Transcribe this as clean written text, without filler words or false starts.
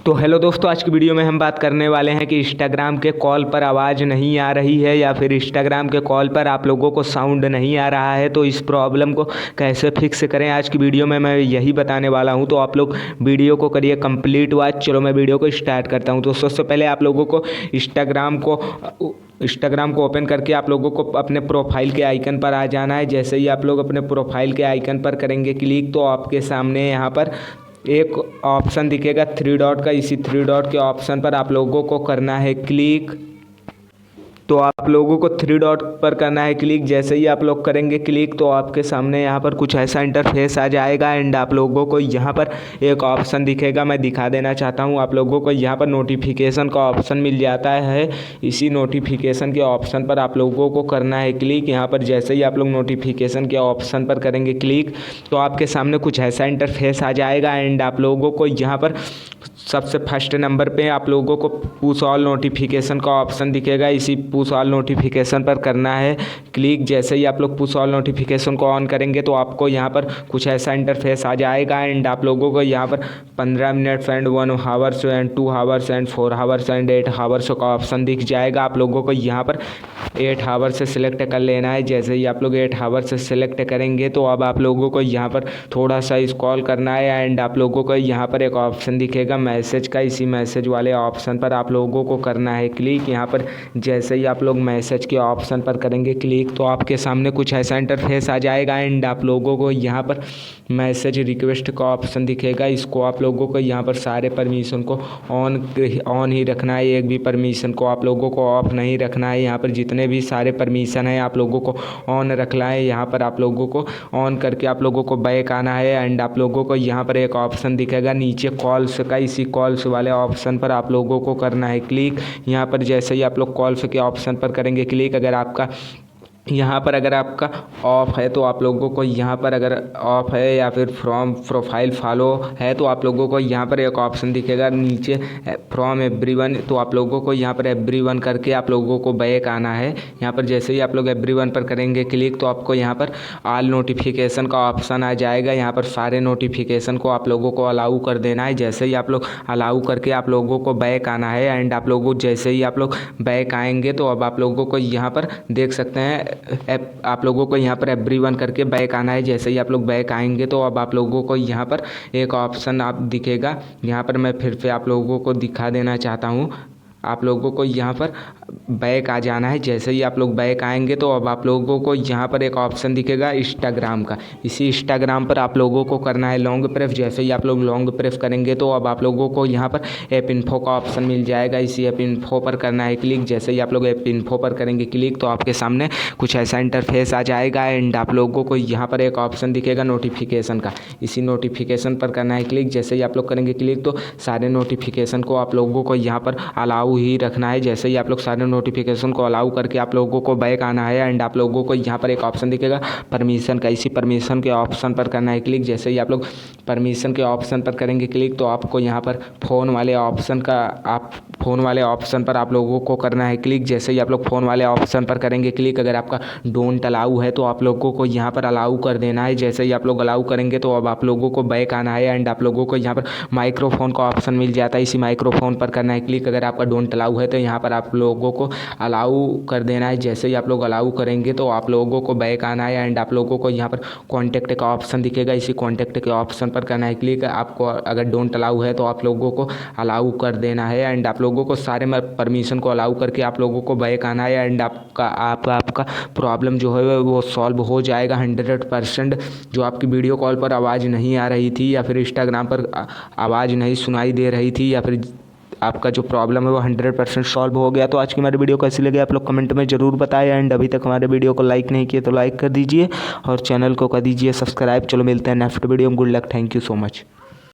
तो हेलो दोस्तों, आज की वीडियो में हम बात करने वाले हैं कि इंस्टाग्राम के कॉल पर आवाज़ नहीं आ रही है या फिर इंस्टाग्राम के कॉल पर आप लोगों को साउंड नहीं आ रहा है, तो इस प्रॉब्लम को कैसे फिक्स करें आज की वीडियो में मैं यही बताने वाला हूं। तो आप लोग वीडियो को करिए कंप्लीट वॉच। चलो मैं वीडियो को स्टार्ट करता हूं। तो सबसे पहले आप लोगों को इंस्टाग्राम को ओपन करके आप लोगों को अपने प्रोफाइल के आइकन पर आ जाना है। जैसे ही आप लोग अपने प्रोफाइल के आइकन पर करेंगे क्लिक, तो आपके सामने यहाँ पर एक ऑप्शन दिखेगा 3 डॉट का। इसी 3 डॉट के ऑप्शन पर आप लोगों को करना है क्लिक। तो आप लोगों को 3 डॉट पर करना है क्लिक। जैसे ही आप लोग करेंगे क्लिक, तो आपके सामने यहाँ पर कुछ ऐसा इंटरफेस आ जाएगा एंड आप लोगों को यहाँ पर एक ऑप्शन दिखेगा। मैं दिखा देना चाहता हूँ आप लोगों को, यहाँ पर नोटिफिकेशन का ऑप्शन मिल जाता है। इसी नोटिफिकेशन के ऑप्शन पर आप लोगों को करना है क्लिक। यहाँ पर जैसे ही आप लोग नोटिफिकेशन के ऑप्शन पर करेंगे क्लिक, तो आपके सामने कुछ ऐसा इंटरफेस आ जाएगा एंड आप लोगों को यहाँ पर सबसे फर्स्ट नंबर पे आप लोगों को पुश ऑल नोटिफिकेशन का ऑप्शन दिखेगा। इसी पुश ऑल नोटिफिकेशन पर करना है क्लिक। जैसे ही आप लोग पुश ऑल नोटिफिकेशन को ऑन करेंगे, तो आपको यहाँ पर कुछ ऐसा इंटरफेस आ जाएगा एंड आप लोगों को यहाँ पर 15 minute and 1 hours and 2 hours and 4 hours and 8 hours का ऑप्शन दिख जाएगा। आप लोगों को यहाँ पर 8 आवर्स से सिलेक्ट कर लेना है। जैसे ही आप लोग 8 आवर्स से सिलेक्ट करेंगे, तो अब आप लोगों को यहाँ पर थोड़ा सा स्क्रॉल करना है एंड आप लोगों को यहाँ पर एक ऑप्शन दिखेगा मैसेज का। इसी मैसेज वाले ऑप्शन पर आप लोगों को करना है क्लिक। यहाँ पर जैसे ही आप लोग मैसेज के ऑप्शन पर करेंगे क्लिक, तो आपके सामने कुछ ऐसा इंटरफेस आ जाएगा एंड आप लोगों को यहाँ पर मैसेज रिक्वेस्ट का ऑप्शन दिखेगा। इसको आप लोगों को यहाँ पर सारे परमिशन को ऑन ही रखना है, एक भी परमिशन को आप लोगों को ऑफ नहीं रखना है। यहाँ पर जितने भी सारे परमिशन है आप लोगों को ऑन रखना है। यहाँ पर आप लोगों को ऑन करके आप लोगों को बैक आना है एंड आप लोगों को यहाँ पर एक ऑप्शन दिखेगा नीचे कॉल्स का। इसी कॉल्स वाले ऑप्शन पर आप लोगों को करना है क्लिक। यहाँ पर जैसे ही आप लोग कॉल्स के ऑप्शन पर करेंगे क्लिक, अगर आपका ऑफ है, तो आप लोगों को यहाँ पर अगर ऑफ है या फिर फ्रॉम प्रोफाइल फॉलो है, तो आप लोगों को यहाँ पर एक ऑप्शन दिखेगा नीचे फ्रॉम एवरीवन। तो आप लोगों को यहाँ पर एवरीवन करके आप लोगों को बैक आना है। यहाँ पर जैसे ही आप लोग एवरीवन पर करेंगे क्लिक, तो आपको यहाँ पर ऑल नोटिफिकेशन का ऑप्शन आ जाएगा। यहाँ पर सारे नोटिफिकेशन को आप लोगों को अलाउ कर देना है। जैसे ही आप लोग अलाउ करके आप लोगों को बैक आना है एंड आप लोगों जैसे ही आप लोग बैक आएंगे, तो अब आप लोगों को यहाँ पर देख सकते हैं आप लोगों को यहाँ पर एवरीवन करके बैक आना है। जैसे ही आप लोग बैक आएंगे, तो अब आप लोगों को यहाँ पर एक ऑप्शन आप दिखेगा। यहाँ पर मैं फिर से आप लोगों को दिखा देना चाहता हूँ। आप लोगों को यहाँ पर बैक आ जाना है। जैसे ही आप लोग बैक आएंगे, तो अब आप लोगों को यहाँ पर एक ऑप्शन दिखेगा इंस्टाग्राम का। इसी इंस्टाग्राम पर आप लोगों को करना है लॉन्ग प्रेस। जैसे ही आप लोग लॉन्ग प्रेस करेंगे, तो अब आप लोगों को यहाँ पर ऐप इन्फो का ऑप्शन मिल जाएगा। इसी ऐप इन्फो पर करना है क्लिक। जैसे ही आप लोग ऐप इन्फो पर करेंगे क्लिक, तो आपके सामने कुछ ऐसा इंटरफेस आ जाएगा एंड आप लोगों को यहाँ पर एक ऑप्शन दिखेगा नोटिफिकेशन का। इसी नोटिफिकेशन पर करना है क्लिक। जैसे ही आप लोग करेंगे क्लिक, तो सारे नोटिफिकेशन को आप लोगों को यहाँ पर अलाउ ही रखना है। जैसे ही आप लोग सारे नोटिफिकेशन को अलाउ करके आप लोगों को बैक आना है एंड आप लोगों को यहाँ पर एक ऑप्शन दिखेगा परमिशन का। इसी परमिशन के ऑप्शन पर करना है क्लिक। जैसे ही आप लोग परमिशन के ऑप्शन पर करेंगे क्लिक, तो आपको यहाँ पर फ़ोन वाले ऑप्शन पर आप लोगों को करना है क्लिक। जैसे ही आप लोग फ़ोन वाले ऑप्शन पर करेंगे क्लिक, अगर आपका डोंट अलाउ है, तो आप लोगों को यहाँ पर अलाउ कर देना है। जैसे ही आप लोग अलाउ करेंगे, तो अब आप लोगों को बैक आना है एंड आप लोगों को यहाँ पर माइक्रोफोन का ऑप्शन मिल जाता है। इसी माइक्रोफोन पर करना है क्लिक। अगर आपका डोंट अलाउ है, तो यहाँ पर आप लोगों को अलाउ कर देना है। जैसे ही आप लोग अलाउ करेंगे, तो आप लोगों को बैक आना है एंड आप लोगों को यहाँ पर कॉन्टैक्ट का ऑप्शन दिखेगा। इसी कॉन्टैक्ट के ऑप्शन पर करना है क्लिक। आपको अगर डोंट अलाउ है, तो आप लोगों को अलाउ कर देना है एंड आप लोगों को सारे परमिशन को अलाउ करके आप लोगों को बैक आना है एंड आपका प्रॉब्लम जो है वो सॉल्व हो जाएगा 100%। जो आपकी वीडियो कॉल पर आवाज़ नहीं आ रही थी या फिर इंस्टाग्राम पर आवाज़ नहीं सुनाई दे रही थी, या फिर आपका जो प्रॉब्लम है वो 100% सॉल्व हो गया। तो आज की हमारी वीडियो कैसी लगी आप लोग कमेंट में ज़रूर बताएं एंड अभी तक हमारे वीडियो को लाइक नहीं किए तो लाइक कर दीजिए और चैनल को कर दीजिए सब्सक्राइब। चलो मिलते हैं नेक्स्ट वीडियो में। Good luck, thank you so much.